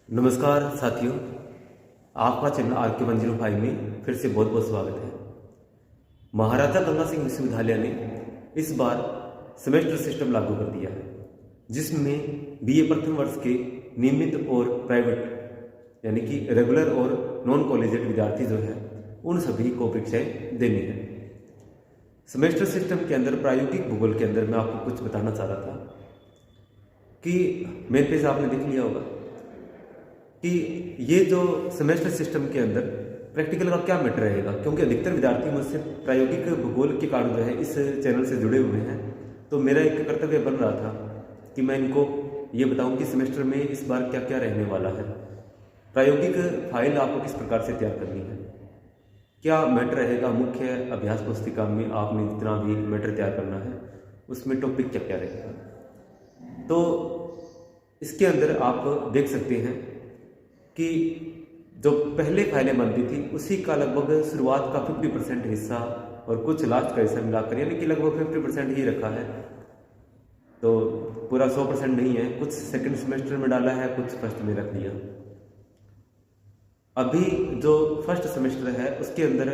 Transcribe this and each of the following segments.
नमस्कार साथियों, आपका चैनल RK105 में फिर से बहुत बहुत स्वागत है। महाराजा गंगा सिंह विश्वविद्यालय ने इस बार सेमेस्टर सिस्टम लागू कर दिया है, जिसमें BA प्रथम वर्ष के नियमित और प्राइवेट यानी कि रेगुलर और नॉन कॉलेजिएट विद्यार्थी जो है उन सभी को परीक्षाएं देनी है। सेमेस्टर सिस्टम के अंदर प्रायोगिक भूगोल के अंदर मैं आपको कुछ बताना चाह रहा था कि मेरे पेज आपने देख लिया होगा कि ये जो सेमेस्टर सिस्टम के अंदर प्रैक्टिकल का क्या मैटर रहेगा, क्योंकि अधिकतर विद्यार्थी मुझसे प्रायोगिक भूगोल के कारण जो है इस चैनल से जुड़े हुए हैं। तो मेरा एक कर्तव्य बन रहा था कि मैं इनको ये बताऊं कि सेमेस्टर में इस बार क्या क्या रहने वाला है, प्रायोगिक फाइल आपको किस प्रकार से तैयार करनी है, क्या मैटर रहेगा, मुख्य अभ्यास पुस्तिका में आपने जितना भी मैटर तैयार करना है उसमें टॉपिक क्या क्या रहेगा। तो इसके अंदर आप देख सकते हैं कि जो पहले फाइलें बनती थी उसी का लगभग शुरुआत का 50% हिस्सा और कुछ लास्ट का हिस्सा मिलाकर यानी कि लगभग 50% ही रखा है। तो पूरा 100% नहीं है, कुछ सेकंड सेमेस्टर में डाला है, कुछ फर्स्ट में रख दिया। अभी जो फर्स्ट सेमेस्टर है उसके अंदर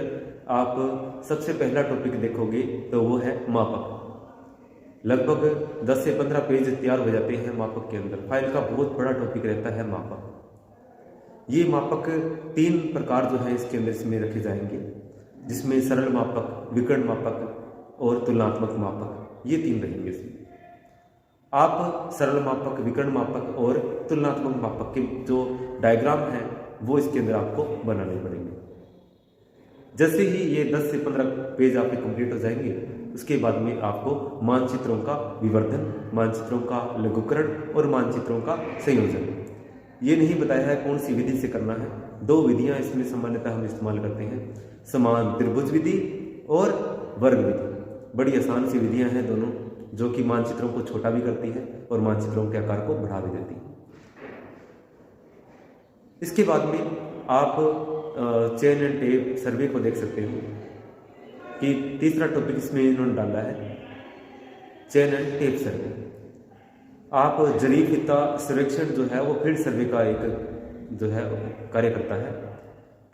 आप सबसे पहला टॉपिक देखोगे तो वो है मापक। लगभग 10 से 15 पेज तैयार हो जाते हैं मापक के अंदर। फाइल का बहुत बड़ा टॉपिक रहता है मापक। ये मापक 3 प्रकार जो है इसके अंदर इसमें रखे जाएंगे, जिसमें सरल मापक, विकर्ण मापक और तुलनात्मक मापक, ये 3 रहेंगे इसमें। आप सरल मापक, विकर्ण मापक और तुलनात्मक मापक के जो डायग्राम है वो इसके अंदर आपको बनाने पड़ेंगे। जैसे ही ये 10 से 15 पेज आपके कंप्लीट हो जाएंगे, उसके बाद में आपको मानचित्रों का विवर्धन, मानचित्रों का लघुकरण और मानचित्रों का संयोजन, ये नहीं बताया है कौन सी विधि से करना है। 2 विधियां इसमें सामान्यतः हम इस्तेमाल करते हैं, समान त्रिभुज विधि और वर्ग विधि। बड़ी आसान सी विधियां हैं दोनों, जो कि मानचित्रों को छोटा भी करती है और मानचित्रों के आकार को बढ़ा भी देती है। इसके बाद में आप चेन एंड टेप सर्वे को देख सकते हो कि तीसरा टॉपिक इसमें इन्होंने डाला है, चेन एंड टेप सर्वे। आप जरीब फिता सर्वेक्षण जो है वो फील्ड सर्वे का एक जो है कार्य करता है।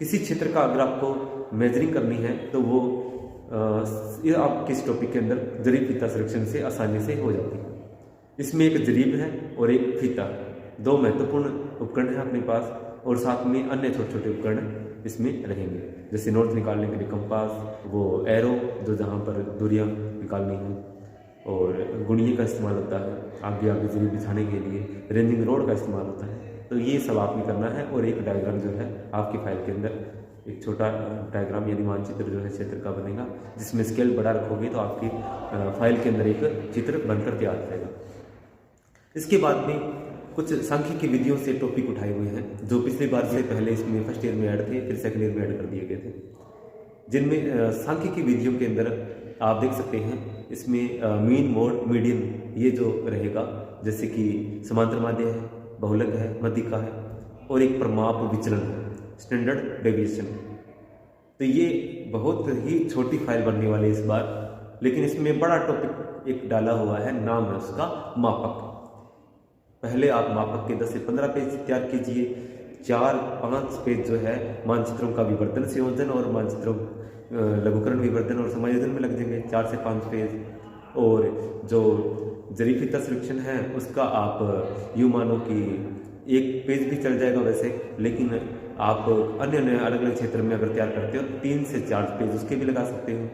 किसी क्षेत्र का अगर आपको मेजरिंग करनी है तो वो ये आप किस टॉपिक के अंदर जरीब फिता सर्वेक्षण से आसानी से हो जाती है। इसमें एक जरीब है और एक फीता, 2 महत्वपूर्ण उपकरण है अपने पास, और साथ में अन्य छोटे छोटे उपकरण इसमें रहेंगे, जैसे नॉर्थ निकालने के लिए कंपास, वो एरो जो जहाँ पर दूरियाँ निकालनी है, और गुणिये का इस्तेमाल होता है, आगे आगे जरीब बिछाने के लिए रेंजिंग रोड का इस्तेमाल होता है। तो ये सब आपने करना है। और एक डायग्राम जो है आपकी फाइल के अंदर एक छोटा डायग्राम यानी मानचित्र जो है क्षेत्र का बनेगा, जिसमें स्केल बड़ा रखोगे तो आपकी फाइल के अंदर एक चित्र बनकर तैयार रहेगा। इसके बाद में कुछ सांख्यिकी विधियों से टॉपिक उठाए हुए हैं, जो पिछली बार से पहले इसमें फर्स्ट ईयर में ऐड थे, फिर सेकंड ईयर में ऐड कर दिए गए थे, जिनमें सांख्यिकी विधियों के अंदर आप देख सकते हैं इसमें मीन, मोड, मीडियन ये जो रहेगा, जैसे कि समांतर माध्य है, बहुलक है, मध्यिका है और एक प्रमाप विचलन है, स्टैंडर्ड डेविएशन। तो ये बहुत ही छोटी फाइल बनने वाली है इस बार, लेकिन इसमें बड़ा टॉपिक एक डाला हुआ है, नाम है उसका मापक। पहले आप मापक के 10 से 15 पेज तैयार कीजिए, 4-5 पेज जो है मानचित्रों का विवर्धन, संयोजन और मानचित्रों लघुकरण, विवर्धन और समायोजन में लग जाएंगे 4 से 5 पेज। और जो जरीब फिता सर्वेक्षण है उसका आप यूँ मानो कि 1 पेज भी चल जाएगा वैसे, लेकिन आप अन्य अन्य अलग अलग क्षेत्र में अगर तैयार करते हो 3 से 4 पेज उसके भी लगा सकते हो।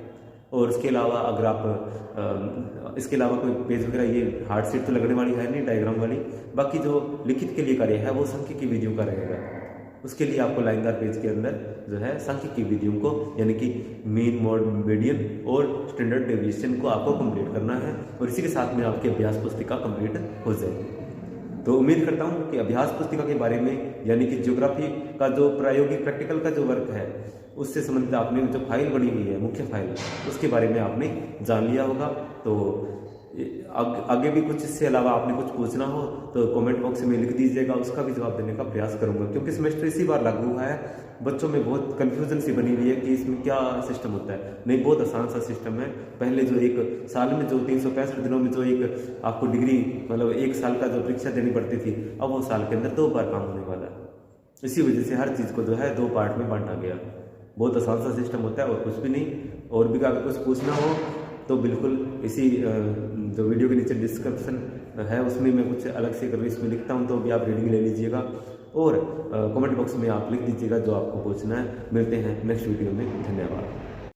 और उसके अलावा अगर आप इसके अलावा कोई पेज वगैरह, ये हार्ड शीट तो लगने वाली है नहीं डायग्राम वाली, बाकी जो लिखित के लिए कार्य है वो सांख्यिकी विधियों का रहेगा। उसके लिए आपको लाइनदार पेज के अंदर जो है सांख्यिकी विधियों को यानी कि मीन, मोड, मीडियन और स्टैंडर्ड डेविएशन को आपको कंप्लीट करना है, और इसी के साथ में आपकी अभ्यास पुस्तिका कंप्लीट हो जाएगी। तो उम्मीद करता हूँ कि अभ्यास पुस्तिका के बारे में यानी कि ज्योग्राफी का जो प्रायोगिक प्रैक्टिकल का जो वर्क है उससे संबंधित आपने जो फाइल बनी हुई है, मुख्य फाइल, उसके बारे में आपने जान लिया होगा। तो आगे भी कुछ इससे अलावा आपने कुछ पूछना हो तो कमेंट बॉक्स में लिख दीजिएगा, उसका भी जवाब देने का प्रयास करूंगा। क्योंकि सेमेस्टर इसी बार लागू हुआ है, बच्चों में बहुत कन्फ्यूजन सी बनी हुई है कि इसमें क्या सिस्टम होता है। नहीं, बहुत आसान सा सिस्टम है। पहले जो एक साल में जो 365 दिनों में जो एक आपको डिग्री मतलब 1 साल का जो परीक्षा देनी पड़ती थी, अब वो साल के अंदर 2 बार काम होने वाला है। इसी वजह से हर चीज़ को जो है 2 पार्ट में बांटा गया। बहुत आसान सा सिस्टम होता है और कुछ भी नहीं। और भी अगर कुछ पूछना हो तो बिल्कुल इसी जो वीडियो के नीचे डिस्क्रिप्शन है उसमें मैं कुछ अलग से कर इसमें लिखता हूँ, तो भी आप रीडिंग ले लीजिएगा और कमेंट बॉक्स में आप लिख दीजिएगा जो आपको पूछना है। मिलते हैं नेक्स्ट वीडियो में। धन्यवाद।